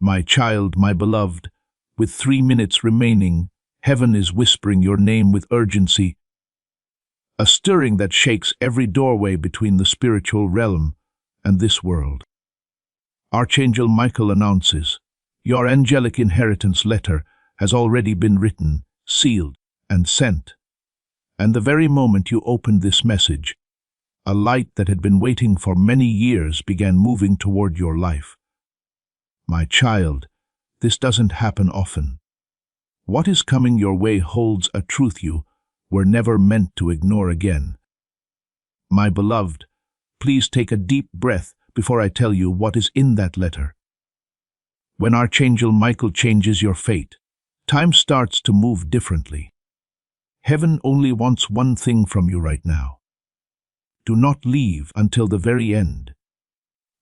My child, my beloved, with 3 minutes remaining, heaven is whispering your name with urgency, a stirring that shakes every doorway between the spiritual realm and this world. Archangel Michael announces, your angelic inheritance letter has already been written, sealed, and sent. And the very moment you opened this message, a light that had been waiting for many years began moving toward your life. My child, this doesn't happen often. What is coming your way holds a truth you were never meant to ignore again. My beloved, please take a deep breath before I tell you what is in that letter. When Archangel Michael changes your fate, time starts to move differently. Heaven only wants one thing from you right now. Do not leave until the very end.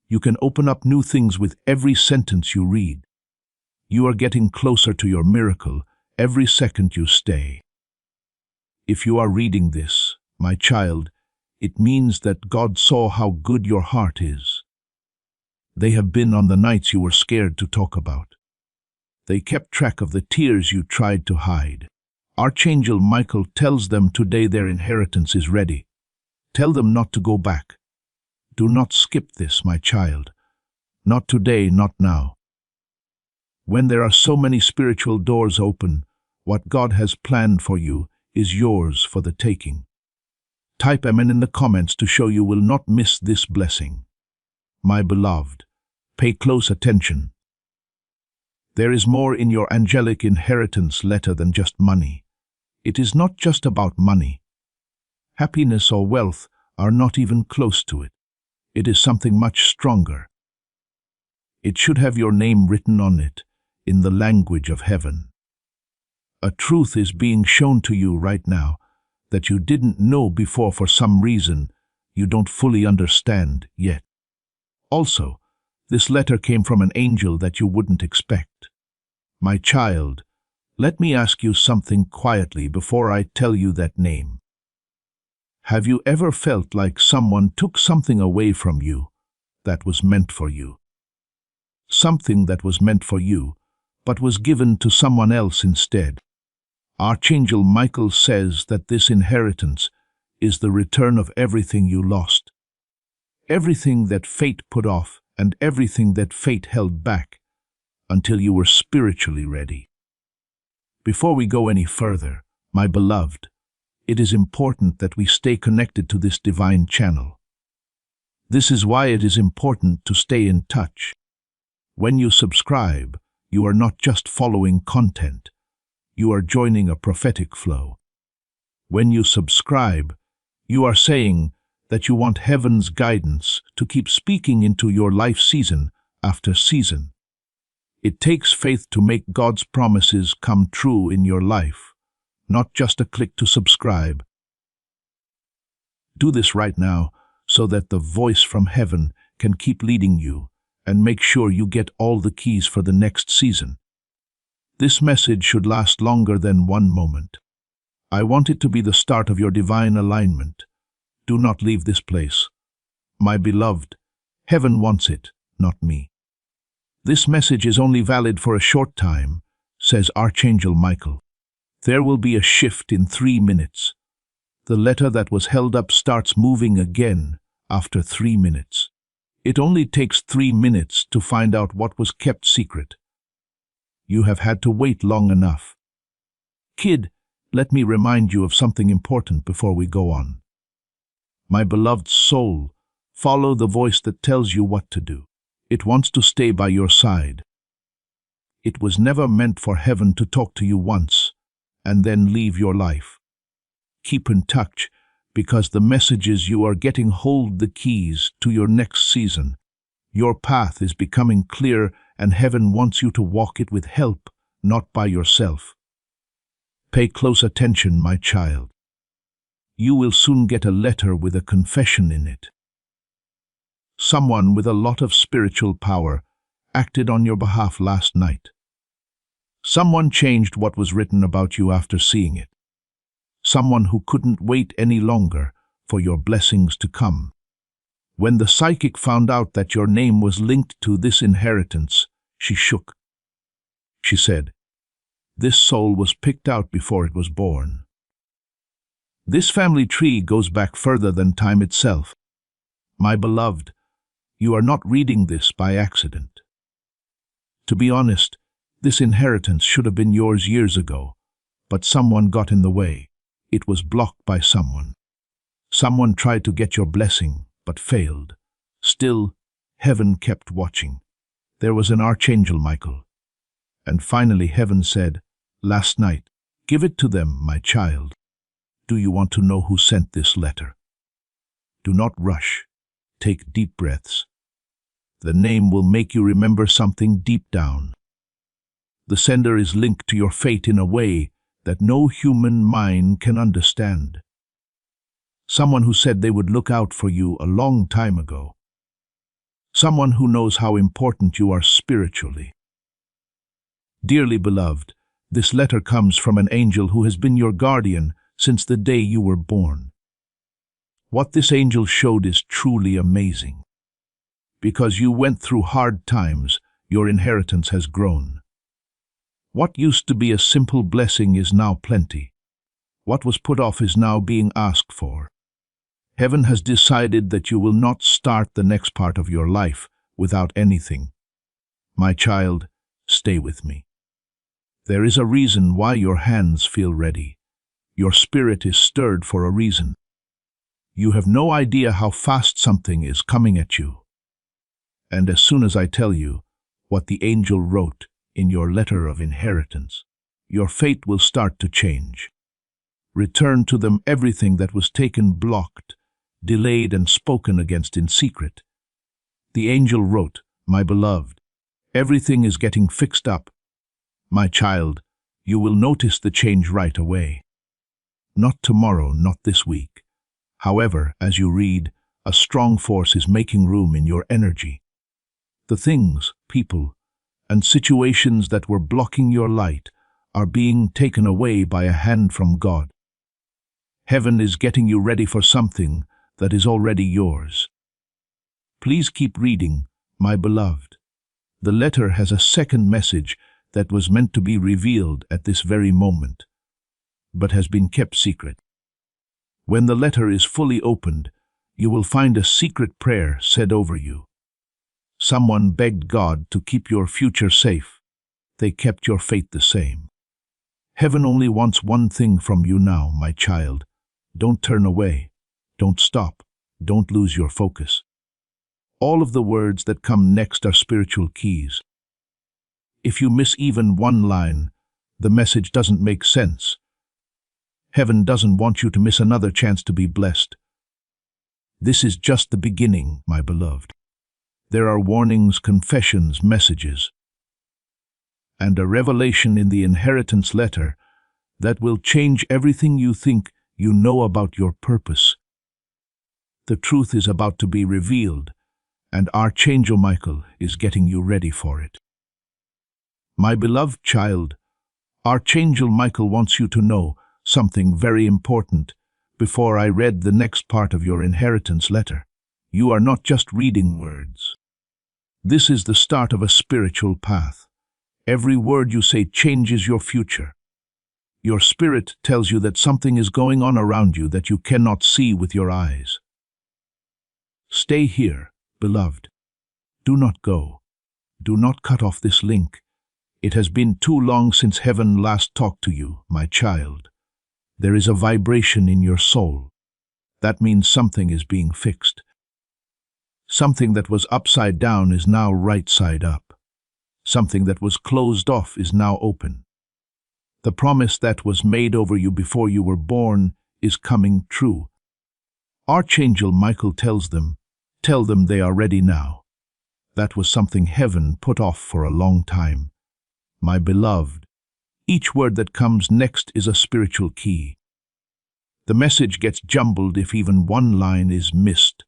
You can open up new things with every sentence you read. You are getting closer to your miracle every second you stay. If you are reading this, my child, it means that God saw how good your heart is. They have been on the nights you were scared to talk about. They kept track of the tears you tried to hide. Archangel Michael tells them today their inheritance is ready. Tell them not to go back. Do not skip this, my child. Not today, not now. When there are so many spiritual doors open, what God has planned for you is yours for the taking. Type Amen in the comments to show you will not miss this blessing. My beloved, pay close attention. There is more in your angelic inheritance letter than just money. It is not just about money. Happiness or wealth are not even close to it. It is something much stronger. It should have your name written on it in the language of heaven. A truth is being shown to you right now that you didn't know before for some reason you don't fully understand yet. Also, this letter came from an angel that you wouldn't expect. My child, let me ask you something quietly before I tell you that name. Have you ever felt like someone took something away from you that was meant for you? Something that was meant for you, but was given to someone else instead. Archangel Michael says that this inheritance is the return of everything you lost. Everything that fate put off and everything that fate held back until you were spiritually ready. Before we go any further, my beloved, it is important that we stay connected to this divine channel. This is why it is important to stay in touch. When you subscribe, you are not just following content. You are joining a prophetic flow. When you subscribe, you are saying that you want heaven's guidance to keep speaking into your life season after season. It takes faith to make God's promises come true in your life, not just a click to subscribe. Do this right now so that the voice from heaven can keep leading you and make sure you get all the keys for the next season. This message should last longer than one moment. I want it to be the start of your divine alignment. Do not leave this place. My beloved, heaven wants it, not me. This message is only valid for a short time, says Archangel Michael. There will be a shift in 3 minutes. The letter that was held up starts moving again after 3 minutes. It only takes 3 minutes to find out what was kept secret. You have had to wait long enough. Kid, let me remind you of something important before we go on. My beloved soul, follow the voice that tells you what to do. It wants to stay by your side. It was never meant for heaven to talk to you once and then leave your life. Keep in touch, because the messages you are getting hold the keys to your next season. Your path is becoming clear, and heaven wants you to walk it with help, not by yourself. Pay close attention, my child. You will soon get a letter with a confession in it. Someone with a lot of spiritual power acted on your behalf last night. Someone changed what was written about you after seeing it. Someone who couldn't wait any longer for your blessings to come. When the psychic found out that your name was linked to this inheritance, She shook. She said, "This soul was picked out before it was born. This family tree goes back further than time itself. My beloved, you are not reading this by accident. To be honest, this inheritance should have been yours years ago, but someone got in the way. It was blocked by someone. Someone tried to get your blessing, but failed. Still, heaven kept watching. There was an Archangel Michael. And finally heaven said, 'Last night, give it to them, my child.' Do you want to know who sent this letter? Do not rush. Take deep breaths. The name will make you remember something deep down. The sender is linked to your fate in a way that no human mind can understand. Someone who said they would look out for you a long time ago. Someone who knows how important you are spiritually. Dearly beloved, this letter comes from an angel who has been your guardian since the day you were born. What this angel showed is truly amazing. Because you went through hard times, your inheritance has grown. What used to be a simple blessing is now plenty. What was put off is now being asked for. Heaven has decided that you will not start the next part of your life without anything. My child, stay with me. There is a reason why your hands feel ready. Your spirit is stirred for a reason. You have no idea how fast something is coming at you. And as soon as I tell you what the angel wrote in your letter of inheritance, your fate will start to change. Return to them everything that was taken, blocked, delayed, and spoken against in secret. The angel wrote, "My beloved, everything is getting fixed up. My child, you will notice the change right away. Not tomorrow, not this week. However, as you read, a strong force is making room in your energy. The things, people, and situations that were blocking your light are being taken away by a hand from God. Heaven is getting you ready for something that is already yours. Please keep reading, my beloved. The letter has a second message that was meant to be revealed at this very moment, but has been kept secret. When the letter is fully opened, you will find a secret prayer said over you. Someone begged God to keep your future safe. They kept your fate the same. Heaven only wants one thing from you now, my child. Don't turn away. Don't stop. Don't lose your focus. All of the words that come next are spiritual keys. If you miss even one line, the message doesn't make sense. Heaven doesn't want you to miss another chance to be blessed. This is just the beginning, my beloved. There are warnings, confessions, messages, and a revelation in the inheritance letter that will change everything you think you know about your purpose. The truth is about to be revealed, and Archangel Michael is getting you ready for it. My beloved child, Archangel Michael wants you to know something very important before I read the next part of your inheritance letter. You are not just reading words. This is the start of a spiritual path. Every word you say changes your future. Your spirit tells you that something is going on around you that you cannot see with your eyes. Stay here, beloved. Do not go. Do not cut off this link. It has been too long since heaven last talked to you, my child. There is a vibration in your soul. That means something is being fixed. Something that was upside down is now right side up. Something that was closed off is now open. The promise that was made over you before you were born is coming true. Archangel Michael tells them, tell them they are ready now. That was something heaven put off for a long time. My beloved, each word that comes next is a spiritual key. The message gets jumbled if even one line is missed,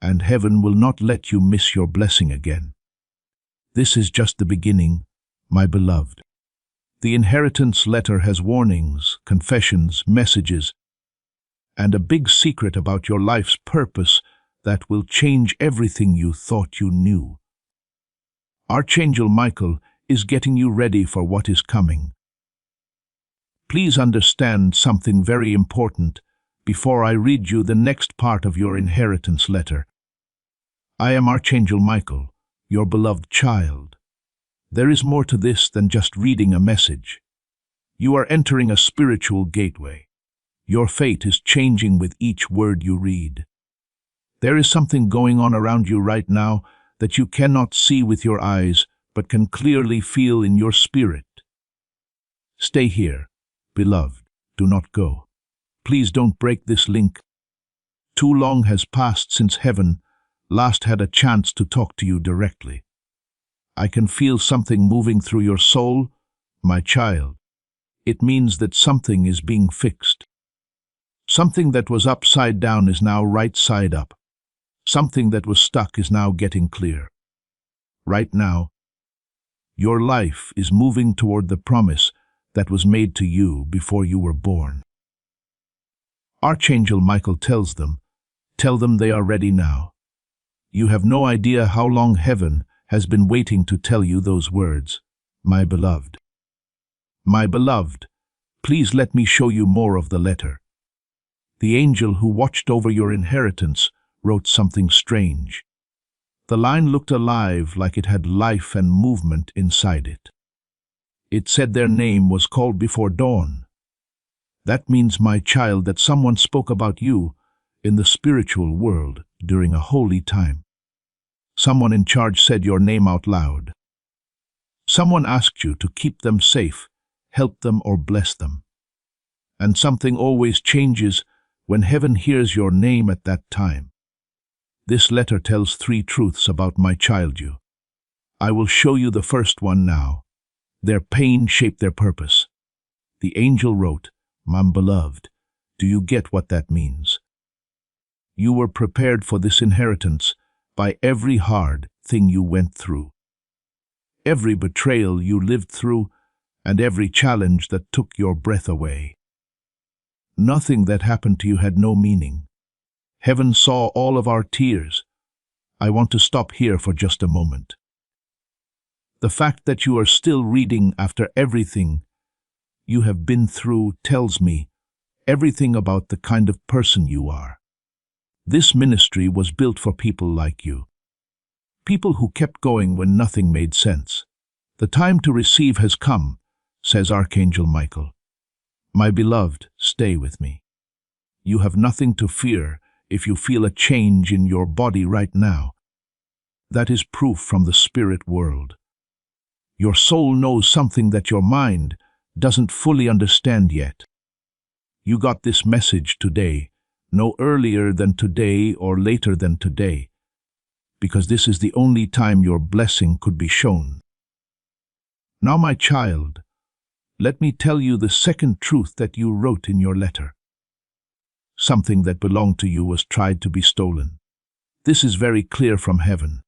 and heaven will not let you miss your blessing again. This is just the beginning, my beloved. The inheritance letter has warnings, confessions, messages, and a big secret about your life's purpose that will change everything you thought you knew. Archangel Michael is getting you ready for what is coming. Please understand something very important before I read you the next part of your inheritance letter. I am Archangel Michael, your beloved child. There is more to this than just reading a message. You are entering a spiritual gateway. Your fate is changing with each word you read. There is something going on around you right now that you cannot see with your eyes, but can clearly feel in your spirit. Stay here, beloved. Do not go. Please don't break this link. Too long has passed since heaven last had a chance to talk to you directly. I can feel something moving through your soul, my child. It means that something is being fixed. Something that was upside down is now right side up. Something that was stuck is now getting clear. Right now, your life is moving toward the promise that was made to you before you were born. Archangel Michael tells them, tell them they are ready now. You have no idea how long heaven has been waiting to tell you those words, my beloved. My beloved, please let me show you more of the letter. The angel who watched over your inheritance wrote something strange. The line looked alive, like it had life and movement inside it. It said their name was called before dawn. That means, my child, that someone spoke about you in the spiritual world during a holy time. Someone in charge said your name out loud. Someone asked you to keep them safe, help them, or bless them. And something always changes when heaven hears your name at that time. This letter tells 3 truths about my child you. I will show you the first one now. Their pain shaped their purpose. The angel wrote, my beloved, do you get what that means? You were prepared for this inheritance by every hard thing you went through, every betrayal you lived through, and every challenge that took your breath away. Nothing that happened to you had no meaning. Heaven saw all of our tears. I want to stop here for just a moment. The fact that you are still reading after everything you have been through tells me everything about the kind of person you are. This ministry was built for people like you. People who kept going when nothing made sense. The time to receive has come, says Archangel Michael. My beloved, stay with me. You have nothing to fear if you feel a change in your body right now. That is proof from the spirit world. Your soul knows something that your mind doesn't fully understand yet. You got this message today, no earlier than today or later than today, because this is the only time your blessing could be shown. Now, my child, let me tell you the second truth that you wrote in your letter. Something that belonged to you was tried to be stolen. This is very clear from heaven.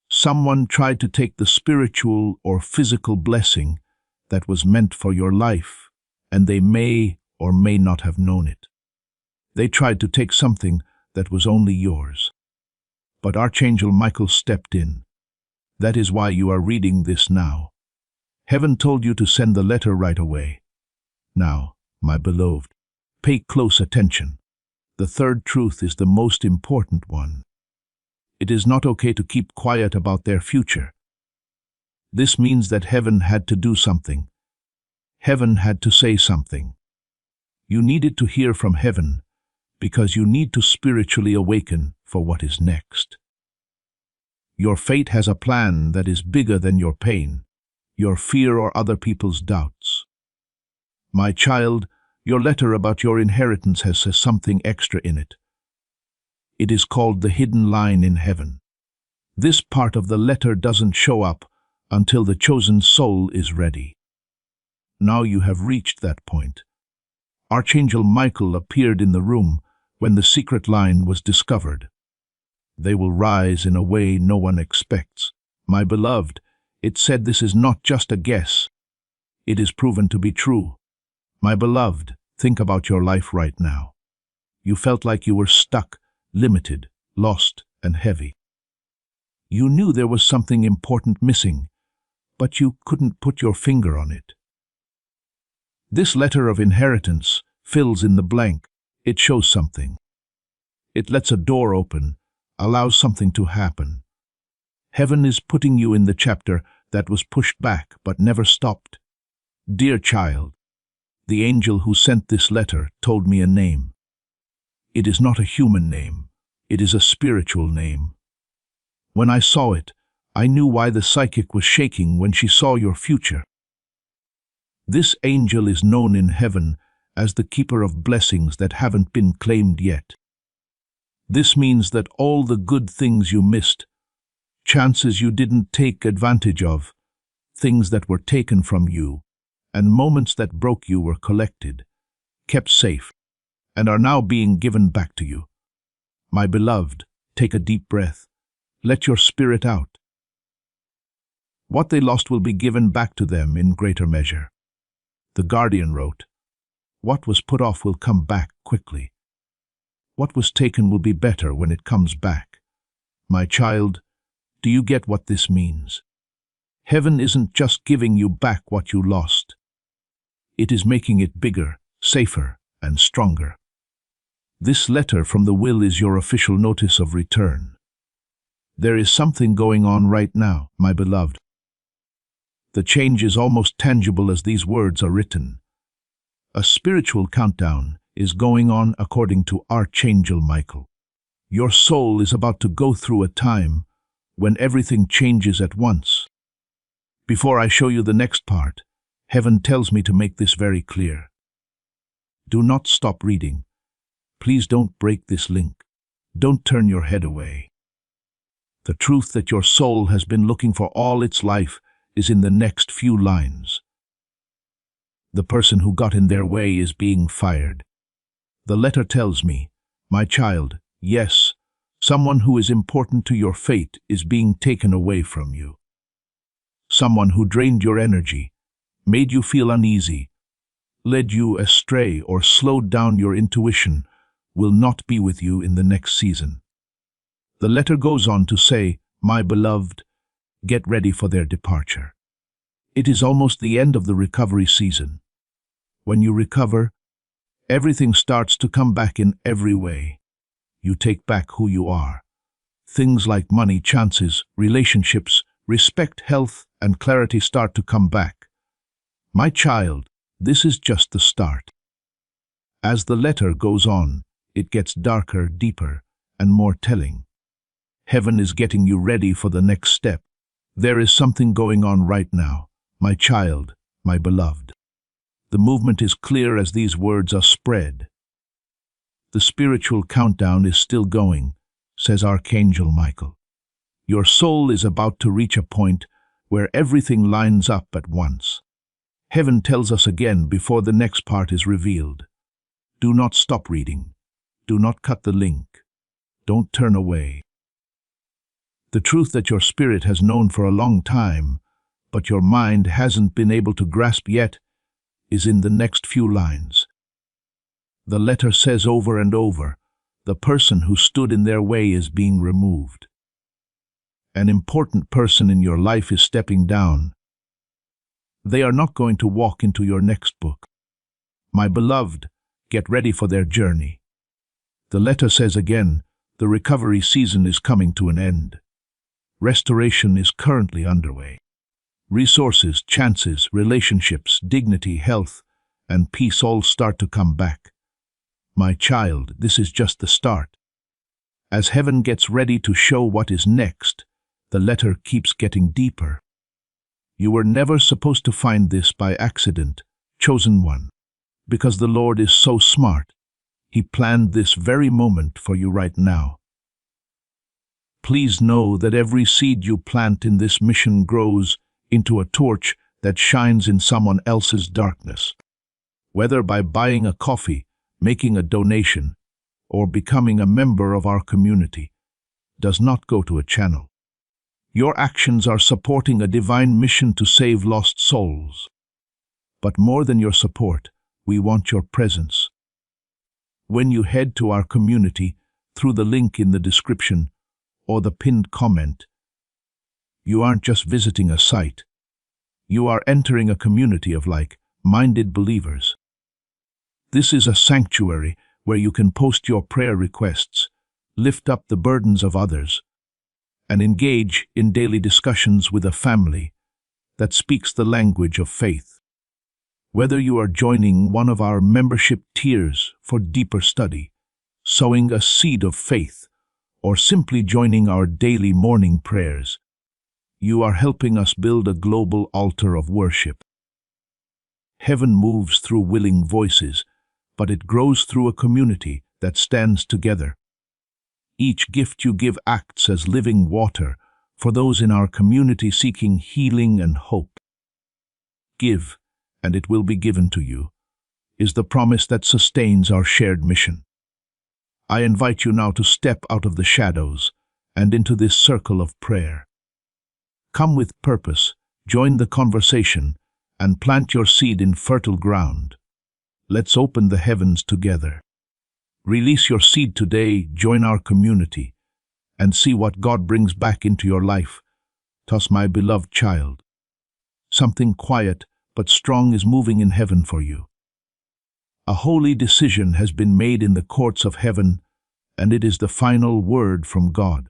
Someone tried to take the spiritual or physical blessing that was meant for your life, and they may or may not have known it. They tried to take something that was only yours. But Archangel Michael stepped in. That is why you are reading this now. Heaven told you to send the letter right away. Now, my beloved, pay close attention. The third truth is the most important one. It is not okay to keep quiet about their future. This means that heaven had to do something. Heaven had to say something. You needed to hear from heaven because you need to spiritually awaken for what is next. Your fate has a plan that is bigger than your pain, your fear, or other people's doubts. My child, your letter about your inheritance has something extra in it. It is called the hidden line in heaven. This part of the letter doesn't show up until the chosen soul is ready. Now you have reached that point. Archangel Michael appeared in the room when the secret line was discovered. They will rise in a way no one expects. My beloved, it said this is not just a guess. It is proven to be true. My beloved, think about your life right now. You felt like you were stuck, limited, lost, and heavy. You knew there was something important missing, but you couldn't put your finger on it. This letter of inheritance fills in the blank. It shows something. It lets a door open, allows something to happen. Heaven is putting you in the chapter that was pushed back but never stopped. Dear child, the angel who sent this letter told me a name. It is not a human name. It is a spiritual name. When I saw it, I knew why the psychic was shaking when she saw your future. This angel is known in heaven as the keeper of blessings that haven't been claimed yet. This means that all the good things you missed, chances you didn't take advantage of, things that were taken from you, and moments that broke you were collected, kept safe, and are now being given back to you. My beloved, take a deep breath. Let your spirit out. What they lost will be given back to them in greater measure. The Guardian wrote, "What was put off will come back quickly. What was taken will be better when it comes back." My child, do you get what this means? Heaven isn't just giving you back what you lost. It is making it bigger, safer, and stronger. This letter from the will is your official notice of return. There is something going on right now, my beloved. The change is almost tangible as these words are written. A spiritual countdown is going on according to Archangel Michael. Your soul is about to go through a time when everything changes at once. Before I show you the next part, Heaven tells me to make this very clear. Do not stop reading. Please don't break this link. Don't turn your head away. The truth that your soul has been looking for all its life is in the next few lines. The person who got in their way is being fired. The letter tells me, my child, yes, someone who is important to your fate is being taken away from you. Someone who drained your energy, made you feel uneasy, led you astray or slowed down your intuition will not be with you in the next season. The letter goes on to say, my beloved, get ready for their departure. It is almost the end of the recovery season. When you recover, everything starts to come back in every way. You take back who you are. Things like money, chances, relationships, respect, health, and clarity start to come back. My child, this is just the start. As the letter goes on, it gets darker, deeper, and more telling. Heaven is getting you ready for the next step. There is something going on right now, my child, my beloved. The movement is clear as these words are spread. The spiritual countdown is still going, says Archangel Michael. Your soul is about to reach a point where everything lines up at once. Heaven tells us again before the next part is revealed. Do not stop reading. Do not cut the link. Don't turn away. The truth that your spirit has known for a long time, but your mind hasn't been able to grasp yet, is in the next few lines. The letter says over and over, the person who stood in their way is being removed. An important person in your life is stepping down. They are not going to walk into your next book. My beloved, get ready for their journey. The letter says again, the recovery season is coming to an end. Restoration is currently underway. Resources, chances, relationships, dignity, health, and peace all start to come back. My child, this is just the start. As heaven gets ready to show what is next, the letter keeps getting deeper. You were never supposed to find this by accident, chosen one. Because the Lord is so smart, He planned this very moment for you right now. Please know that every seed you plant in this mission grows into a torch that shines in someone else's darkness. Whether by buying a coffee, making a donation, or becoming a member of our community, does not go to a channel. Your actions are supporting a divine mission to save lost souls. But more than your support, we want your presence. When you head to our community through the link in the description or the pinned comment, You aren't just visiting a site. You are entering a community of like-minded believers. This is a sanctuary where you can post your prayer requests, lift up the burdens of others, and engage in daily discussions with a family that speaks the language of faith. Whether you are joining one of our membership tiers for deeper study, sowing a seed of faith, or simply joining our daily morning prayers, you are helping us build a global altar of worship. Heaven moves through willing voices, but it grows through a community that stands together. Each gift you give acts as living water for those in our community seeking healing and hope. Give, and it will be given to you, is the promise that sustains our shared mission. I invite you now to step out of the shadows and into this circle of prayer. Come with purpose, join the conversation, and plant your seed in fertile ground. Let's open the heavens together. Release your seed today, join our community, and see what God brings back into your life. Thus, my beloved child, something quiet but strong is moving in heaven for you. A holy decision has been made in the courts of heaven, and it is the final word from God.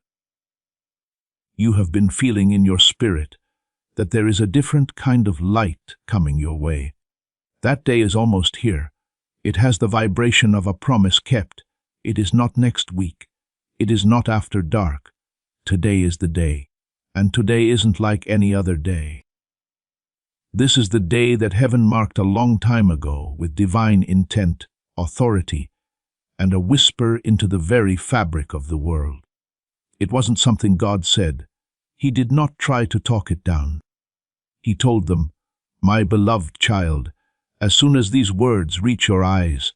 You have been feeling in your spirit that there is a different kind of light coming your way. That day is almost here. It has the vibration of a promise kept. It is not next week. It is not after dark. Today is the day, and today isn't like any other day. This is the day that heaven marked a long time ago with divine intent, authority, and a whisper into the very fabric of the world. It wasn't something God said. He did not try to talk it down. He told them, "My beloved child, as soon as these words reach your eyes,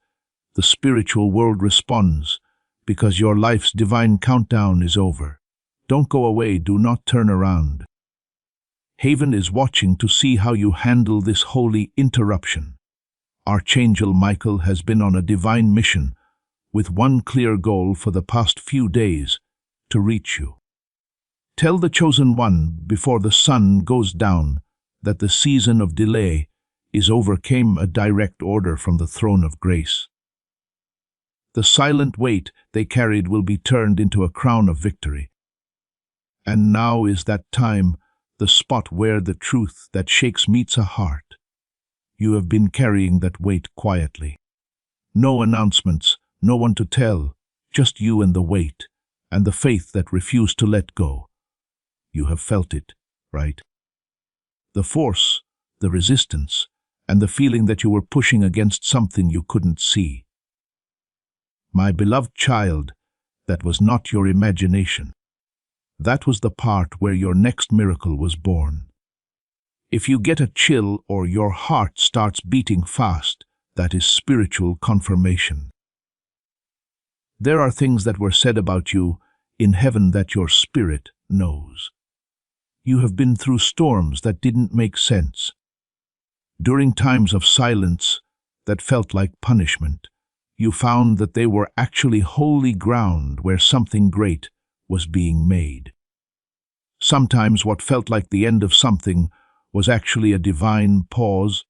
the spiritual world responds, because your life's divine countdown is over. Don't go away, do not turn around." Heaven is watching to see how you handle this holy interruption. Archangel Michael has been on a divine mission with one clear goal for the past few days: to reach you. Tell the chosen one before the sun goes down that the season of delay is over. Came a direct order from the throne of grace. The silent weight they carried will be turned into a crown of victory. And now is that time, the spot where the truth that shakes meets a heart. You have been carrying that weight quietly. No announcements, no one to tell, just you and the weight, and the faith that refused to let go. You have felt it, right? The force, the resistance, and the feeling that you were pushing against something you couldn't see. My beloved child, that was not your imagination. That was the part where your next miracle was born. If you get a chill or your heart starts beating fast, that is spiritual confirmation. There are things that were said about you in heaven that your spirit knows. You have been through storms that didn't make sense. During times of silence that felt like punishment, you found that they were actually holy ground where something great was being made. Sometimes what felt like the end of something was actually a divine pause,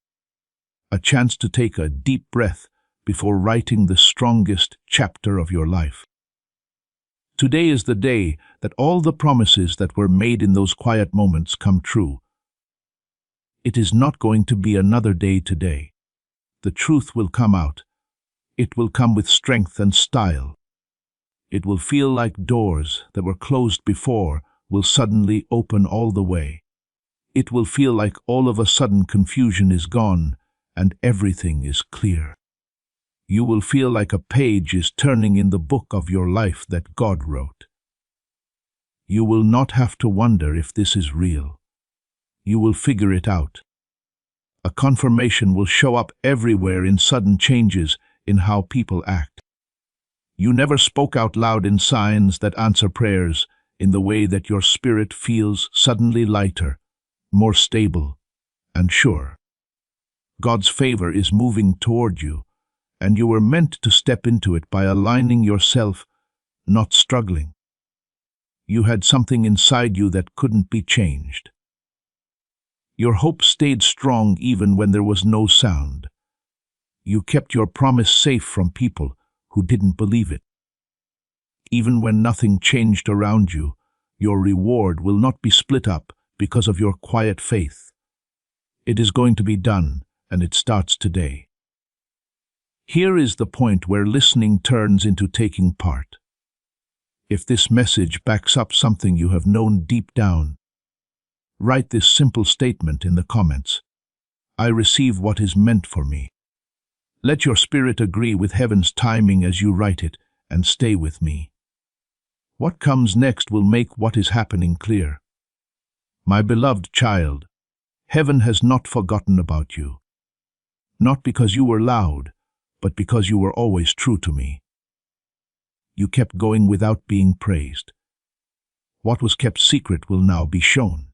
a chance to take a deep breath before writing the strongest chapter of your life. Today is the day that all the promises that were made in those quiet moments come true. It is not going to be another day today. The truth will come out. It will come with strength and style. It will feel like doors that were closed before will suddenly open all the way. It will feel like all of a sudden confusion is gone and everything is clear. You will feel like a page is turning in the book of your life that God wrote. You will not have to wonder if this is real. You will figure it out. A confirmation will show up everywhere in sudden changes in how people act. You never spoke out loud in signs that answer prayers in the way that your spirit feels suddenly lighter, more stable, and sure. God's favor is moving toward you, and you were meant to step into it by aligning yourself, not struggling. You had something inside you that couldn't be changed. Your hope stayed strong even when there was no sound. You kept your promise safe from people who didn't believe it. Even when nothing changed around you, your reward will not be split up because of your quiet faith. It is going to be done, and it starts today. Here is the point where listening turns into taking part. If this message backs up something you have known deep down, write this simple statement in the comments. I receive what is meant for me. Let your spirit agree with heaven's timing as you write it, and stay with me. What comes next will make what is happening clear. My beloved child, heaven has not forgotten about you. Not because you were loud, but because you were always true to me. You kept going without being praised. What was kept secret will now be shown.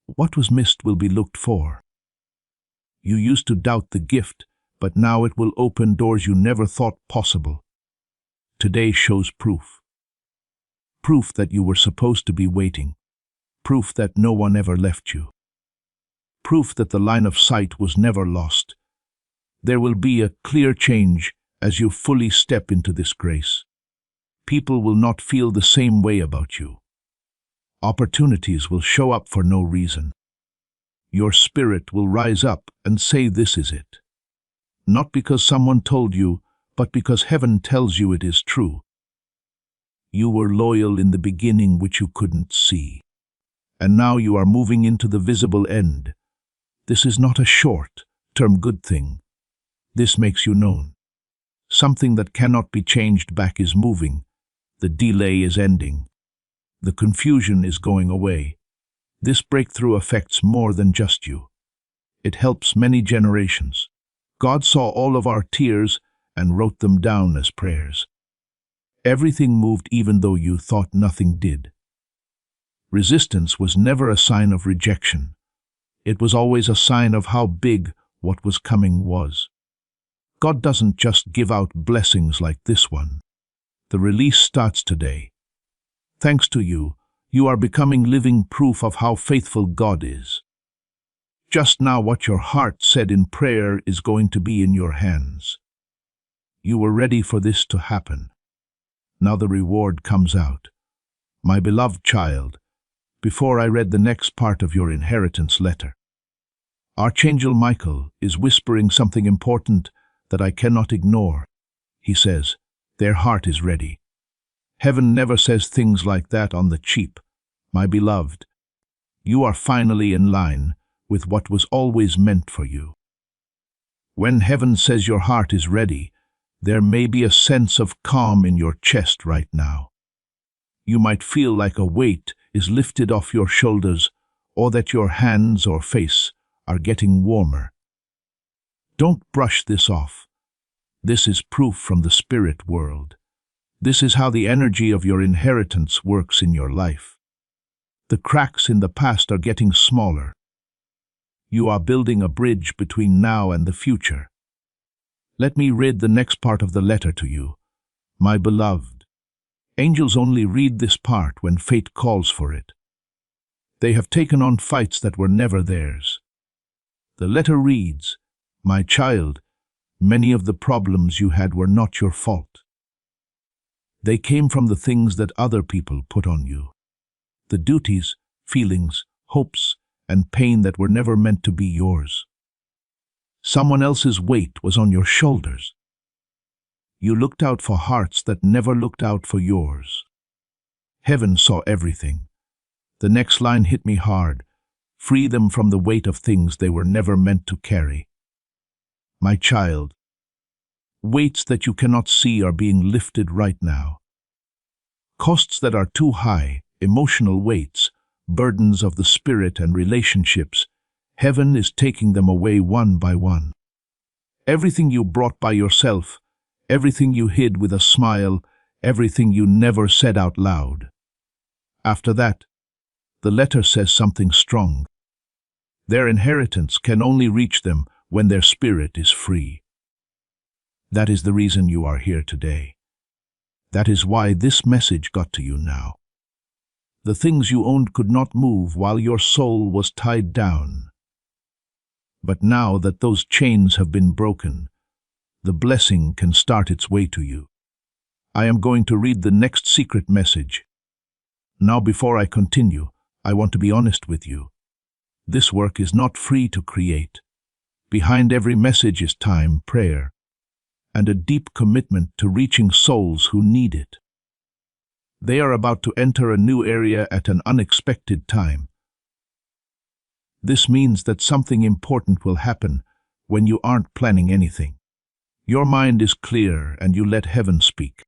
What was missed will be looked for. You used to doubt the gift, but now it will open doors you never thought possible. Today shows proof. Proof that you were supposed to be waiting. Proof that no one ever left you. Proof that the line of sight was never lost. There will be a clear change as you fully step into this grace. People will not feel the same way about you. Opportunities will show up for no reason. Your spirit will rise up and say this is it. Not because someone told you, but because heaven tells you it is true. You were loyal in the beginning which you couldn't see. And now you are moving into the visible end. This is not a short-term good thing. This makes you known. Something that cannot be changed back is moving. The delay is ending. The confusion is going away. This breakthrough affects more than just you. It helps many generations. God saw all of our tears and wrote them down as prayers. Everything moved even though you thought nothing did. Resistance was never a sign of rejection. It was always a sign of how big what was coming was. God doesn't just give out blessings like this one. The release starts today. Thanks to you, you are becoming living proof of how faithful God is. Just now what your heart said in prayer is going to be in your hands. You were ready for this to happen. Now the reward comes out. My beloved child, before I read the next part of your inheritance letter, Archangel Michael is whispering something important that I cannot ignore. He says, their heart is ready. Heaven never says things like that on the cheap. My beloved, you are finally in line with what was always meant for you. When heaven says your heart is ready, there may be a sense of calm in your chest right now. You might feel like a weight is lifted off your shoulders, or that your hands or face are getting warmer. Don't brush this off. This is proof from the spirit world. This is how the energy of your inheritance works in your life. The cracks in the past are getting smaller. You are building a bridge between now and the future. Let me read the next part of the letter to you. My beloved, angels only read this part when fate calls for it. They have taken on fights that were never theirs. The letter reads, my child, many of the problems you had were not your fault. They came from the things that other people put on you. The duties, feelings, hopes, and pain that were never meant to be yours. Someone else's weight was on your shoulders. You looked out for hearts that never looked out for yours. Heaven saw everything. The next line hit me hard. Free them from the weight of things they were never meant to carry. My child, weights that you cannot see are being lifted right now. Costs that are too high, emotional weights, burdens of the spirit and relationships, heaven is taking them away one by one. Everything you brought by yourself, everything you hid with a smile, everything you never said out loud. After that, the letter says something strong. Their inheritance can only reach them when their spirit is free. That is the reason you are here today. That is why this message got to you now. The things you owned could not move while your soul was tied down. But now that those chains have been broken, the blessing can start its way to you. I am going to read the next secret message. Now, before I continue, I want to be honest with you. This work is not free to create. Behind every message is time, prayer, and a deep commitment to reaching souls who need it. They are about to enter a new area at an unexpected time. This means that something important will happen when you aren't planning anything. Your mind is clear and you let heaven speak.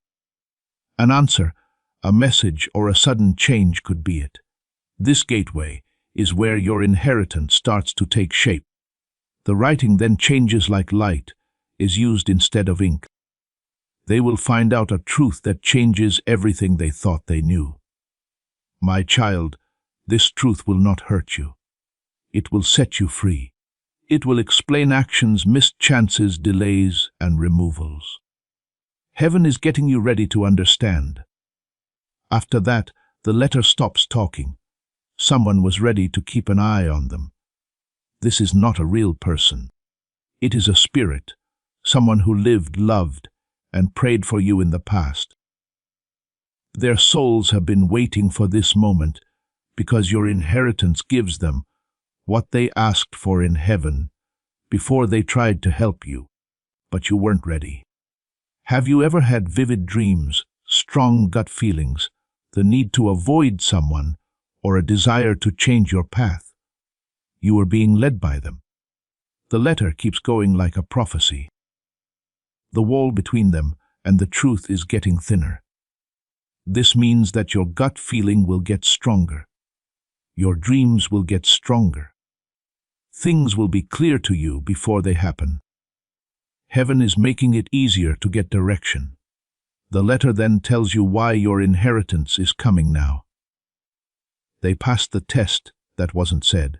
An answer, a message, or a sudden change could be it. This gateway is where your inheritance starts to take shape. The writing then changes like light, is used instead of ink. They will find out a truth that changes everything they thought they knew. My child, this truth will not hurt you. It will set you free. It will explain actions, missed chances, delays, and removals. Heaven is getting you ready to understand. After that, the letter stops talking. Someone was ready to keep an eye on them. This is not a real person. It is a spirit, someone who lived, loved, and prayed for you in the past. Their souls have been waiting for this moment because your inheritance gives them what they asked for in heaven before they tried to help you, but you weren't ready. Have you ever had vivid dreams, strong gut feelings, the need to avoid someone, or a desire to change your path? You are being led by them. The letter keeps going like a prophecy. The wall between them and the truth is getting thinner. This means that your gut feeling will get stronger. Your dreams will get stronger. Things will be clear to you before they happen. Heaven is making it easier to get direction. The letter then tells you why your inheritance is coming now. They passed the test that wasn't said.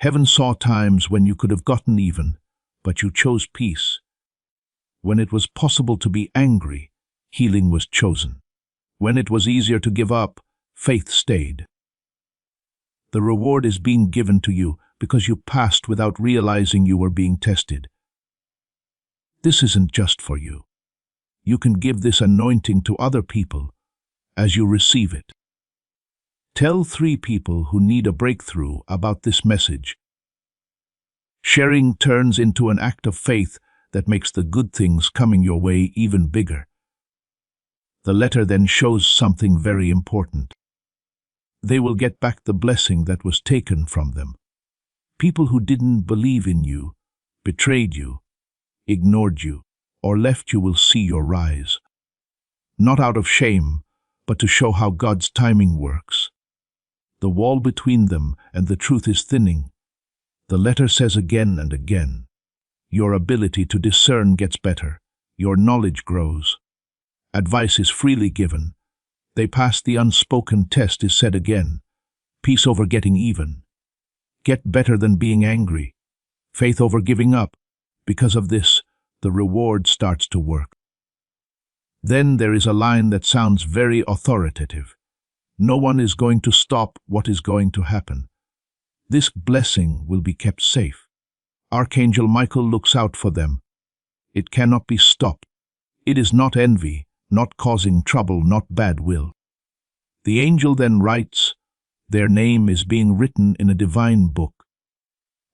Heaven saw times when you could have gotten even, but you chose peace. When it was possible to be angry, healing was chosen. When it was easier to give up, faith stayed. The reward is being given to you because you passed without realizing you were being tested. This isn't just for you. You can give this anointing to other people as you receive it. Tell 3 people who need a breakthrough about this message. Sharing turns into an act of faith that makes the good things coming your way even bigger. The letter then shows something very important. They will get back the blessing that was taken from them. People who didn't believe in you, betrayed you, ignored you, or left you will see your rise. Not out of shame, but to show how God's timing works. The wall between them and the truth is thinning. The letter says again and again, your ability to discern gets better, your knowledge grows. Advice is freely given. They pass the unspoken test is said again. Peace over getting even. Get better than being angry. Faith over giving up. Because of this, the reward starts to work. Then there is a line that sounds very authoritative. No one is going to stop what is going to happen. This blessing will be kept safe. Archangel Michael looks out for them. It cannot be stopped. It is not envy, not causing trouble, not bad will. The angel then writes, their name is being written in a divine book,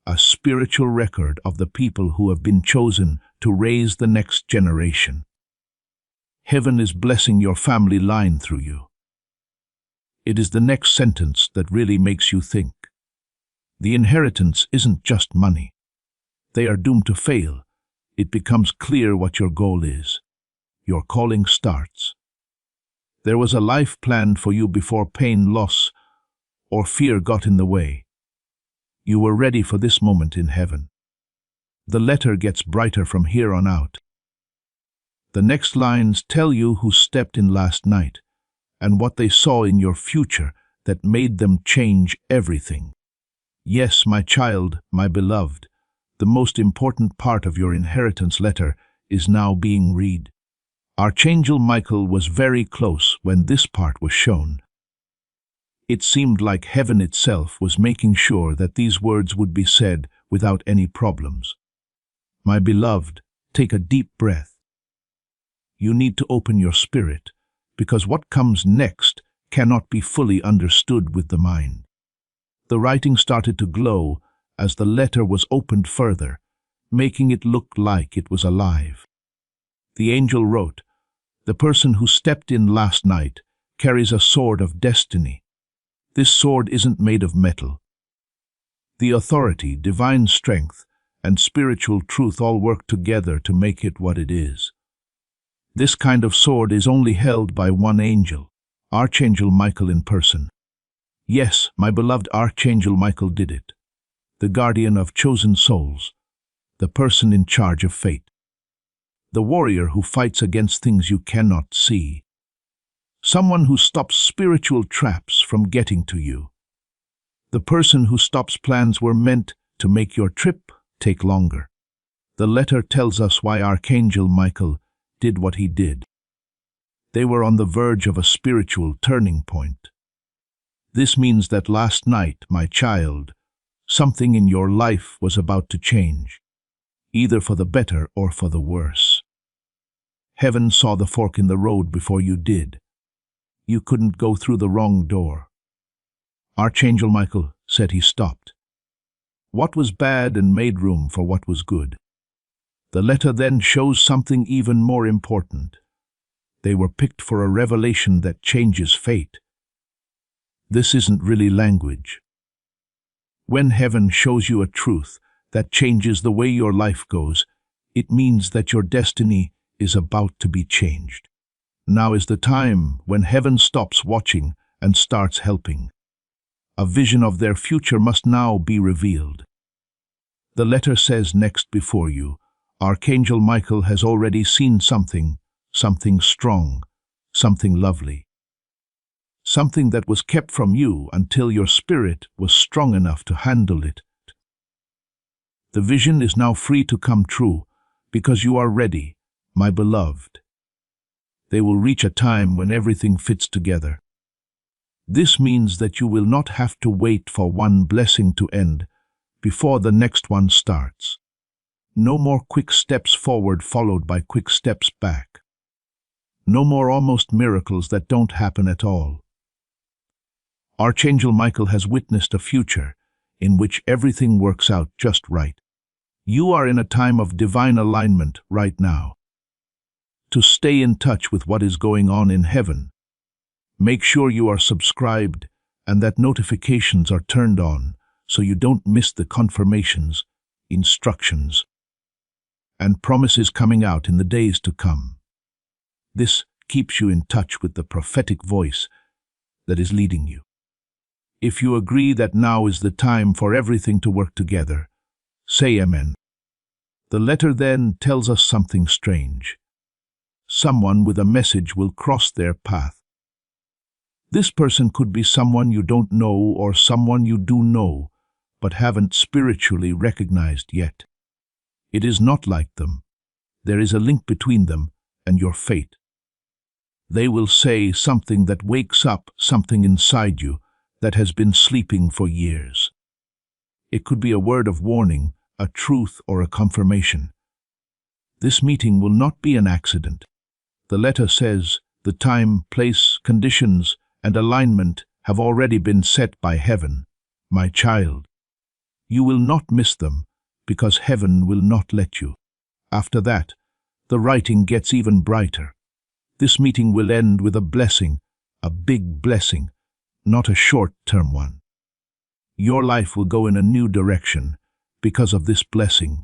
a spiritual record of the people who have been chosen to raise the next generation. Heaven is blessing your family line through you. It is the next sentence that really makes you think. The inheritance isn't just money. They are doomed to fail. It becomes clear what your goal is. Your calling starts. There was a life planned for you before pain, loss, or fear got in the way. You were ready for this moment in heaven. The letter gets brighter from here on out. The next lines tell you who stepped in last night and what they saw in your future that made them change everything. Yes, my child, my beloved, the most important part of your inheritance letter is now being read. Archangel Michael was very close when this part was shown. It seemed like heaven itself was making sure that these words would be said without any problems. My beloved, take a deep breath. You need to open your spirit, because what comes next cannot be fully understood with the mind. The writing started to glow as the letter was opened further, making it look like it was alive. The angel wrote, "The person who stepped in last night carries a sword of destiny. This sword isn't made of metal. The authority, divine strength, and spiritual truth all work together to make it what it is. This kind of sword is only held by one angel, Archangel Michael in person. Yes, my beloved Archangel Michael did it. The guardian of chosen souls, the person in charge of fate, the warrior who fights against things you cannot see, someone who stops spiritual traps from getting to you, the person who stops plans were meant to make your trip take longer." The letter tells us why Archangel Michael did what he did. They were on the verge of a spiritual turning point. This means that last night, my child, something in your life was about to change, either for the better or for the worse. Heaven saw the fork in the road before you did. You couldn't go through the wrong door. Archangel Michael said he stopped what was bad and made room for what was good. The letter then shows something even more important. They were picked for a revelation that changes fate. This isn't really language. When heaven shows you a truth that changes the way your life goes, it means that your destiny is about to be changed. Now is the time when heaven stops watching and starts helping. A vision of their future must now be revealed. The letter says next before you, Archangel Michael has already seen something strong, something lovely. Something that was kept from you until your spirit was strong enough to handle it. The vision is now free to come true because you are ready, my beloved. They will reach a time when everything fits together. This means that you will not have to wait for one blessing to end before the next one starts. No more quick steps forward followed by quick steps back. No more almost miracles that don't happen at all. Archangel Michael has witnessed a future in which everything works out just right. You are in a time of divine alignment right now. To stay in touch with what is going on in heaven, make sure you are subscribed and that notifications are turned on so you don't miss the confirmations, instructions, and promises coming out in the days to come. This keeps you in touch with the prophetic voice that is leading you. If you agree that now is the time for everything to work together, say Amen. The letter then tells us something strange. Someone with a message will cross their path. This person could be someone you don't know or someone you do know, but haven't spiritually recognized yet. It is not like them. There is a link between them and your fate. They will say something that wakes up something inside you that has been sleeping for years. It could be a word of warning, a truth, or a confirmation. This meeting will not be an accident. The letter says the time, place, conditions, and alignment have already been set by heaven. My child, you will not miss them because heaven will not let you. After that, the writing gets even brighter. This meeting will end with a blessing, a big blessing, not a short-term one. Your life will go in a new direction because of this blessing.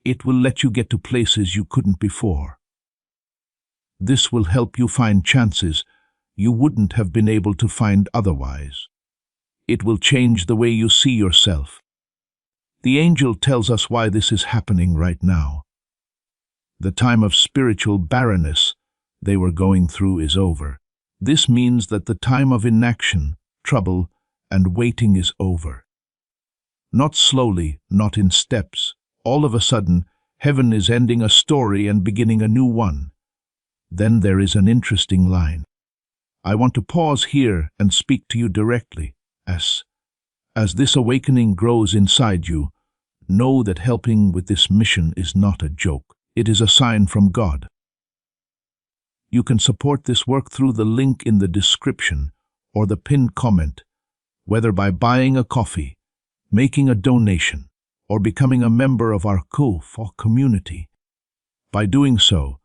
It will let you get to places you couldn't before. This will help you find chances you wouldn't have been able to find otherwise. It will change the way you see yourself. The angel tells us why this is happening right now. The time of spiritual barrenness they were going through is over. This means that the time of inaction, trouble, and waiting is over. Not slowly, not in steps. All of a sudden, heaven is ending a story and beginning a new one. Then there is an interesting line. I want to pause here and speak to you directly. As this awakening grows inside you, know that helping with this mission is not a joke. It is a sign from God. You can support this work through the link in the description or the pinned comment, whether by buying a coffee, making a donation, or becoming a member of our community. By doing so,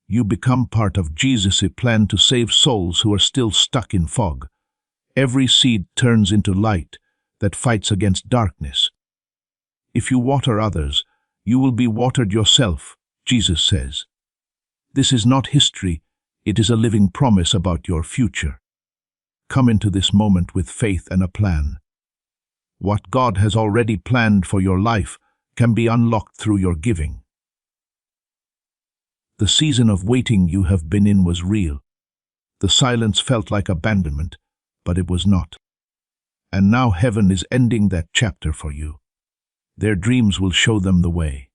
you become part of Jesus' plan to save souls who are still stuck in fog. Every seed turns into light that fights against darkness. If you water others, you will be watered yourself, Jesus says. This is not history, it is a living promise about your future. Come into this moment with faith and a plan. What God has already planned for your life can be unlocked through your giving. The season of waiting you have been in was real. The silence felt like abandonment, but it was not. And now heaven is ending that chapter for you. Their dreams will show them the way.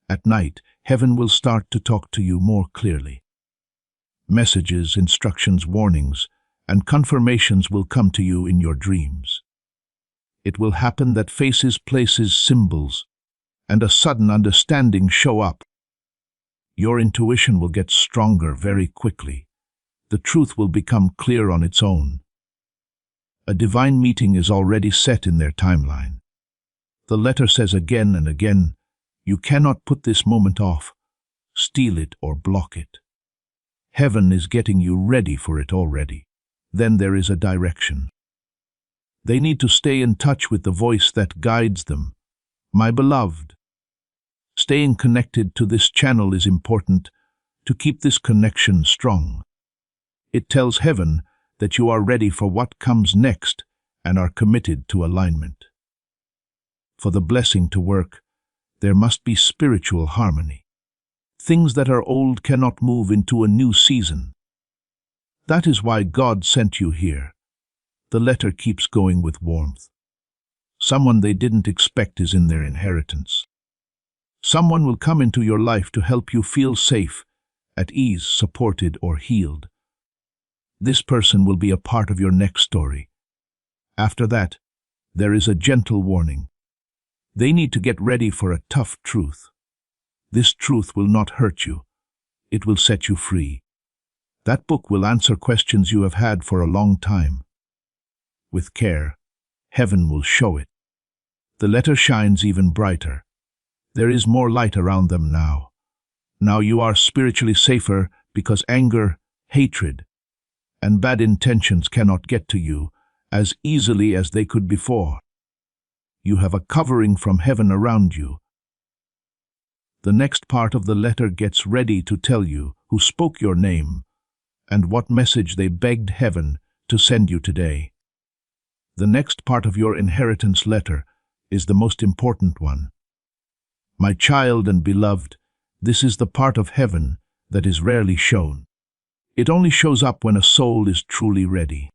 At night, heaven will start to talk to you more clearly. Messages, instructions, warnings, and confirmations will come to you in your dreams. It will happen that faces, places, symbols, and a sudden understanding show up. Your intuition will get stronger very quickly. The truth will become clear on its own. A divine meeting is already set in their timeline. The letter says again and again, you cannot put this moment off, steal it or block it. Heaven is getting you ready for it already. Then there is a direction. They need to stay in touch with the voice that guides them. My beloved, staying connected to this channel is important to keep this connection strong. It tells heaven that you are ready for what comes next and are committed to alignment. For the blessing to work, there must be spiritual harmony. Things that are old cannot move into a new season. That is why God sent you here. The letter keeps going with warmth. Someone they didn't expect is in their inheritance. Someone will come into your life to help you feel safe, at ease, supported, or healed. This person will be a part of your next story. After that, there is a gentle warning. They need to get ready for a tough truth. This truth will not hurt you. It will set you free. That book will answer questions you have had for a long time. With care, heaven will show it. The letter shines even brighter. There is more light around them now. Now you are spiritually safer because anger, hatred, and bad intentions cannot get to you as easily as they could before. You have a covering from heaven around you. The next part of the letter gets ready to tell you who spoke your name and what message they begged heaven to send you today. The next part of your inheritance letter is the most important one. My child and beloved, this is the part of heaven that is rarely shown. It only shows up when a soul is truly ready.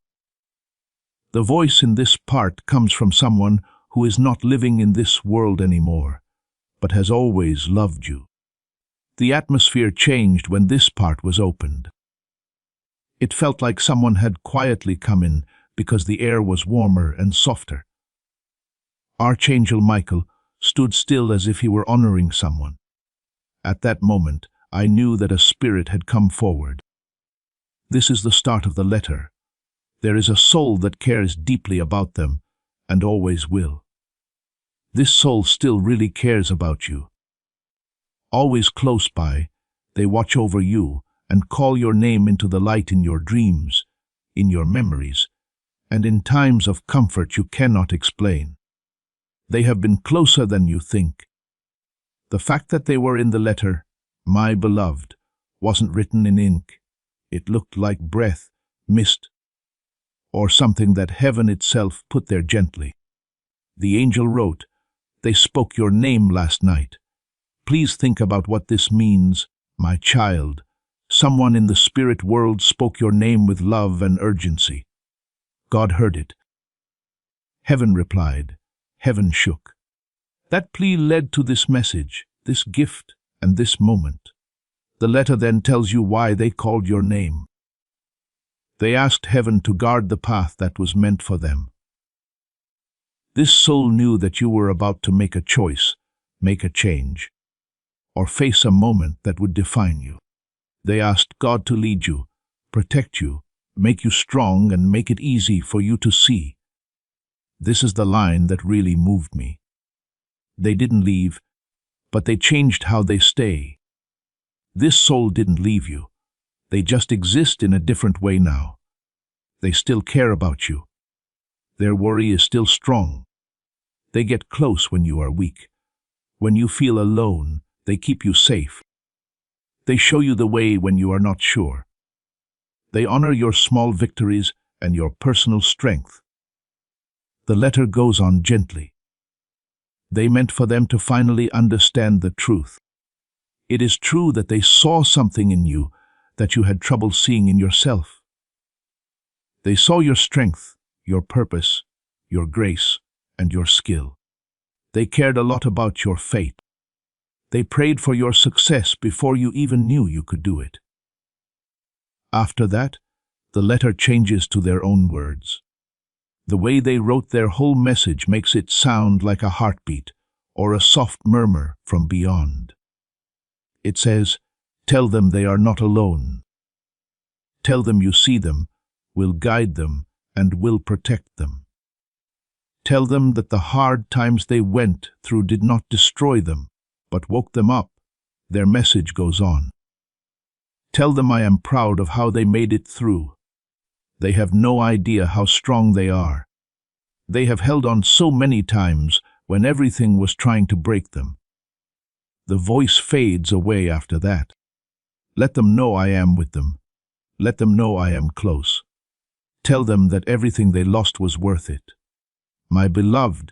The voice in this part comes from someone who is not living in this world anymore, but has always loved you. The atmosphere changed when this part was opened. It felt like someone had quietly come in because the air was warmer and softer. Archangel Michael stood still as if he were honoring someone. At that moment, I knew that a spirit had come forward. This is the start of the letter. There is a soul that cares deeply about them and always will. This soul still really cares about you. Always close by, they watch over you and call your name into the light in your dreams, in your memories, and in times of comfort you cannot explain. They have been closer than you think. The fact that they were in the letter, my beloved, wasn't written in ink. It looked like breath, mist, or something that heaven itself put there gently. The angel wrote, "They spoke your name last night. Please think about what this means, my child. Someone in the spirit world spoke your name with love and urgency." God heard it. Heaven replied. Heaven shook. That plea led to this message, this gift, and this moment. The letter then tells you why they called your name. They asked heaven to guard the path that was meant for them. This soul knew that you were about to make a choice, make a change, or face a moment that would define you. They asked God to lead you, protect you, make you strong, and make it easy for you to see. This is the line that really moved me. They didn't leave, but they changed how they stay. This soul didn't leave you. They just exist in a different way now. They still care about you. Their worry is still strong. They get close when you are weak. When you feel alone, they keep you safe. They show you the way when you are not sure. They honor your small victories and your personal strength. The letter goes on gently. They meant for them to finally understand the truth. It is true that they saw something in you that you had trouble seeing in yourself. They saw your strength, your purpose, your grace, and your skill. They cared a lot about your fate. They prayed for your success before you even knew you could do it. After that, the letter changes to their own words. The way they wrote their whole message makes it sound like a heartbeat or a soft murmur from beyond. It says, "Tell them they are not alone. Tell them you see them, will guide them, and will protect them. Tell them that the hard times they went through did not destroy them, but woke them up." Their message goes on. Tell them I am proud of how they made it through. They have no idea how strong they are. They have held on so many times when everything was trying to break them. The voice fades away after that. Let them know I am with them. Let them know I am close. Tell them that everything they lost was worth it. My beloved,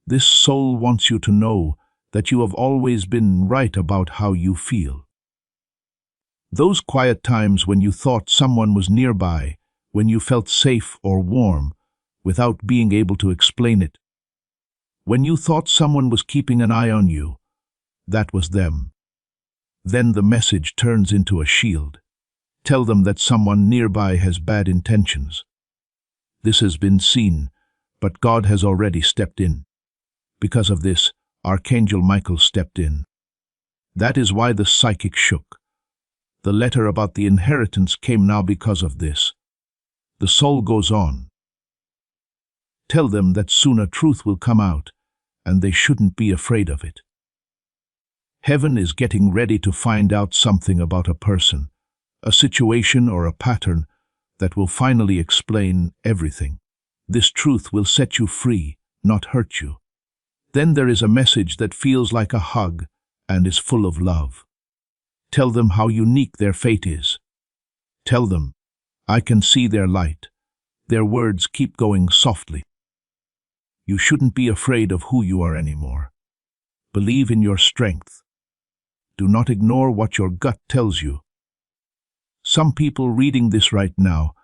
this soul wants you to know that you have always been right about how you feel. Those quiet times when you thought someone was nearby, when you felt safe or warm, without being able to explain it. When you thought someone was keeping an eye on you, that was them. Then the message turns into a shield. Tell them that someone nearby has bad intentions. This has been seen, but God has already stepped in. Because of this, Archangel Michael stepped in. That is why the psychic shook. The letter about the inheritance came now because of this. The soul goes on. Tell them that soon a truth will come out, and they shouldn't be afraid of it. Heaven is getting ready to find out something about a person, a situation or a pattern that will finally explain everything. This truth will set you free, not hurt you. Then there is a message that feels like a hug and is full of love. Tell them how unique their fate is. Tell them, I can see their light. Their words keep going softly. You shouldn't be afraid of who you are anymore. Believe in your strength. Do not ignore what your gut tells you. Some people reading this right now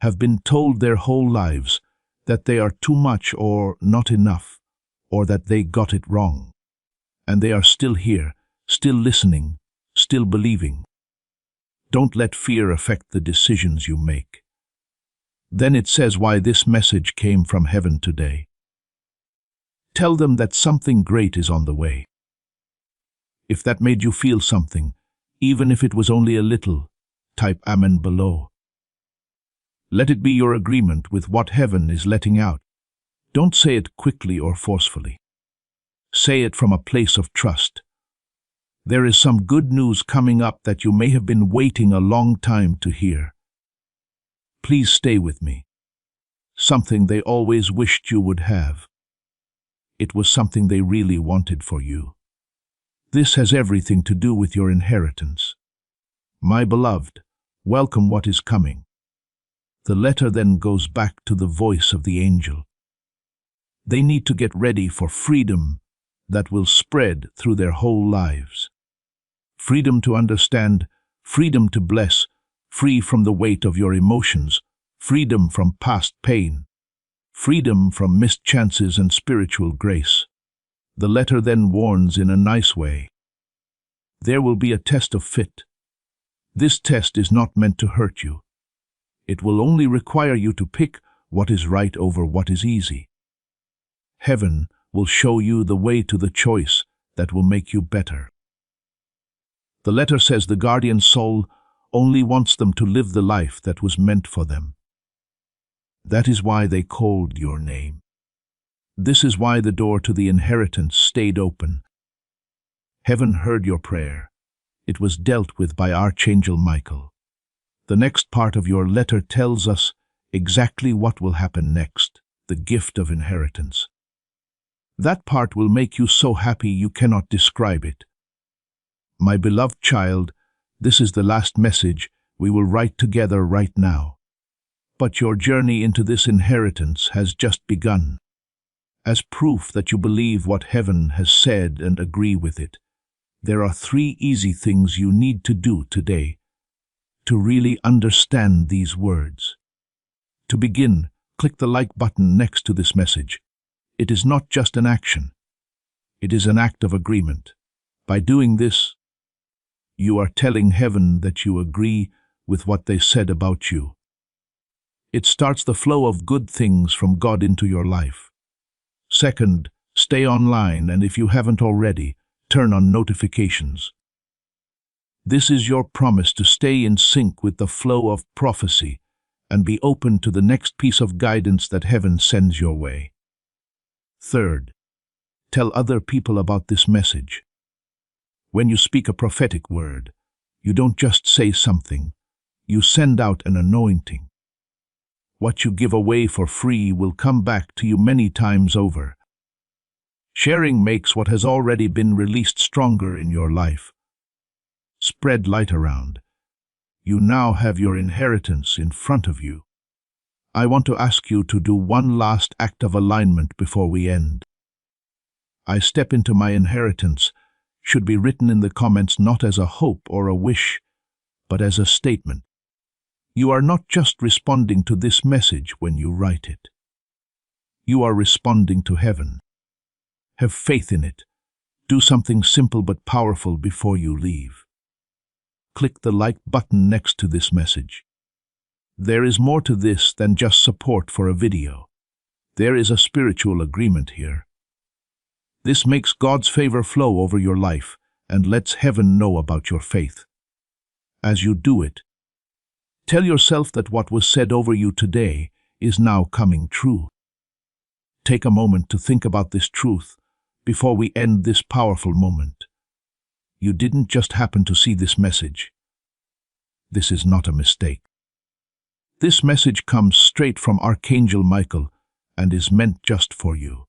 have been told their whole lives that they are too much or not enough, or that they got it wrong. And they are still here, still listening, still believing. Don't let fear affect the decisions you make. Then it says why this message came from heaven today. Tell them that something great is on the way. If that made you feel something, even if it was only a little, type Amen below. Let it be your agreement with what heaven is letting out. Don't say it quickly or forcefully. Say it from a place of trust. There is some good news coming up that you may have been waiting a long time to hear. Please stay with me. Something they always wished you would have. It was something they really wanted for you. This has everything to do with your inheritance. My beloved, welcome what is coming. The letter then goes back to the voice of the angel. They need to get ready for freedom that will spread through their whole lives. Freedom to understand, freedom to bless, free from the weight of your emotions, freedom from past pain, freedom from missed chances and spiritual grace. The letter then warns in a nice way. There will be a test of fit. This test is not meant to hurt you. It will only require you to pick what is right over what is easy. Heaven will show you the way to the choice that will make you better. The letter says the guardian soul only wants them to live the life that was meant for them. That is why they called your name. This is why the door to the inheritance stayed open. Heaven heard your prayer. It was dealt with by Archangel Michael. The next part of your letter tells us exactly what will happen next, the gift of inheritance. That part will make you so happy you cannot describe it. My beloved child, this is the last message we will write together right now. But your journey into this inheritance has just begun. As proof that you believe what heaven has said and agree with it, there are 3 easy things you need to do today to really understand these words. To begin, click the like button next to this message. It is not just an action. It is an act of agreement. By doing this, you are telling heaven that you agree with what they said about you. It starts the flow of good things from God into your life. Second, stay online, and if you haven't already, turn on notifications. This is your promise to stay in sync with the flow of prophecy and be open to the next piece of guidance that heaven sends your way. Third, tell other people about this message. When you speak a prophetic word, you don't just say something, you send out an anointing. What you give away for free will come back to you many times over. Sharing makes what has already been released stronger in your life. Spread light around. You now have your inheritance in front of you. I want to ask you to do one last act of alignment before we end. I step into my inheritance should be written in the comments not as a hope or a wish, but as a statement. You are not just responding to this message when you write it. You are responding to heaven. Have faith in it. Do something simple but powerful before you leave. Click the like button next to this message. There is more to this than just support for a video. There is a spiritual agreement here. This makes God's favor flow over your life and lets heaven know about your faith. As you do it, tell yourself that what was said over you today is now coming true. Take a moment to think about this truth before we end this powerful moment. You didn't just happen to see this message. This is not a mistake. This message comes straight from Archangel Michael and is meant just for you.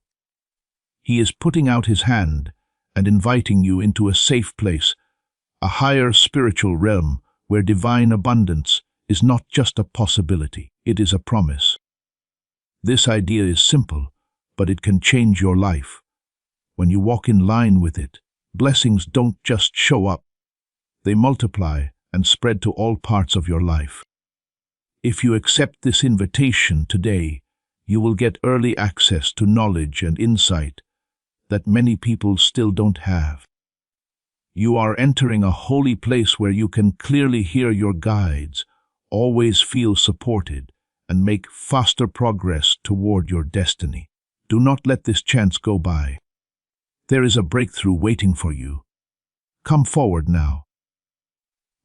He is putting out his hand and inviting you into a safe place, a higher spiritual realm where divine abundance is not just a possibility, it is a promise. This idea is simple, but it can change your life. When you walk in line with it, blessings don't just show up. They multiply and spread to all parts of your life. If you accept this invitation today, you will get early access to knowledge and insight that many people still don't have. You are entering a holy place where you can clearly hear your guides, always feel supported, and make faster progress toward your destiny. Do not let this chance go by. There is a breakthrough waiting for you. Come forward now.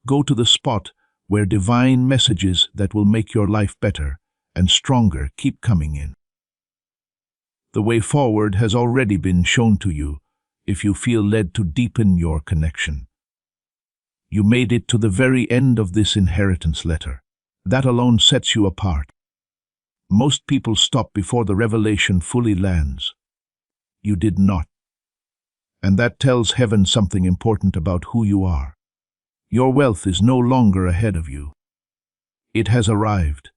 Go to the spot where divine messages that will make your life better and stronger keep coming in. The way forward has already been shown to you if you feel led to deepen your connection. You made it to the very end of this inheritance letter. That alone sets you apart. Most people stop before the revelation fully lands. You did not. And that tells heaven something important about who you are. Your wealth is no longer ahead of you. It has arrived.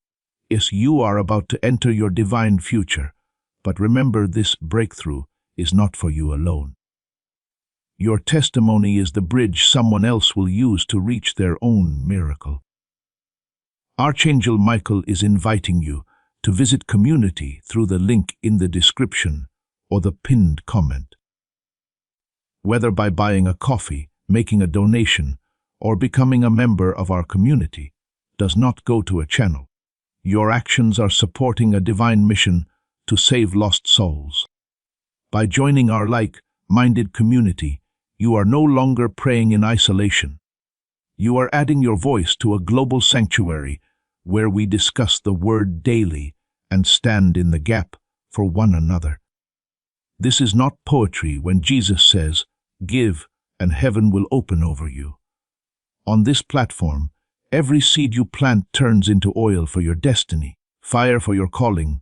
Yes, you are about to enter your divine future, but remember, this breakthrough is not for you alone. Your testimony is the bridge someone else will use to reach their own miracle. Archangel Michael is inviting you to visit community through the link in the description or the pinned comment. Whether by buying a coffee, making a donation, or becoming a member of our community, does not go to a channel. Your actions are supporting a divine mission to save lost souls. By joining our like-minded community, you are no longer praying in isolation. You are adding your voice to a global sanctuary where we discuss the Word daily and stand in the gap for one another. This is not poetry when Jesus says, "Give, and heaven will open over you." On this platform, every seed you plant turns into oil for your destiny, fire for your calling,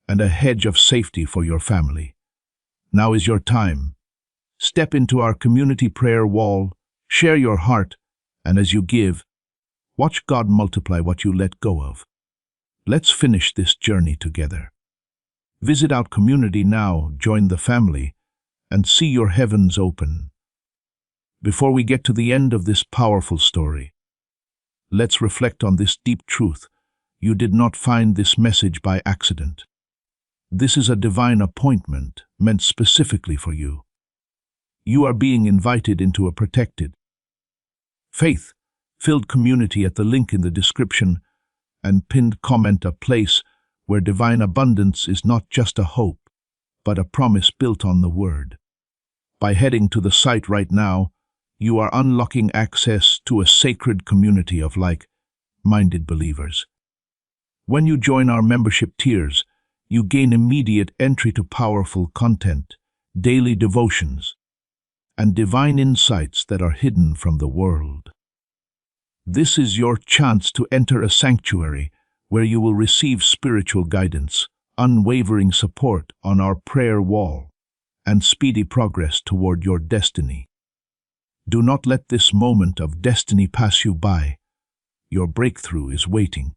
and a hedge of safety for your family. Now is your time. Step into our community prayer wall, share your heart, and as you give, watch God multiply what you let go of. Let's finish this journey together. Visit our community now, join the family, and see your heavens open. Before we get to the end of this powerful story, let's reflect on this deep truth. You did not find this message by accident. This is a divine appointment meant specifically for you. You are being invited into a protected, faith-filled community at the link in the description and pinned comment, a place where divine abundance is not just a hope, but a promise built on the Word. By heading to the site right now, you are unlocking access to a sacred community of like-minded believers. When you join our membership tiers, you gain immediate entry to powerful content, daily devotions, and divine insights that are hidden from the world. This is your chance to enter a sanctuary where you will receive spiritual guidance, unwavering support on our prayer wall, and speedy progress toward your destiny. Do not let this moment of destiny pass you by. Your breakthrough is waiting.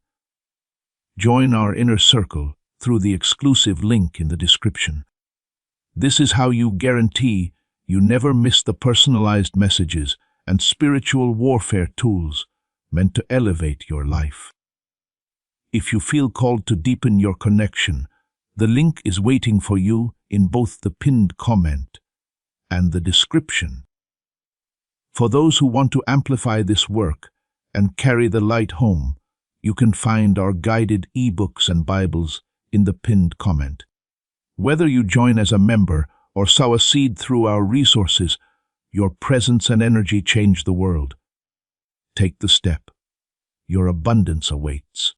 Join our inner circle through the exclusive link in the description. This is how you guarantee you never miss the personalized messages and spiritual warfare tools meant to elevate your life. If you feel called to deepen your connection, the link is waiting for you in both the pinned comment and the description. For those who want to amplify this work and carry the light home, you can find our guided ebooks and Bibles in the pinned comment. Whether you join as a member or sow a seed through our resources, your presence and energy change the world. Take the step. Your abundance awaits.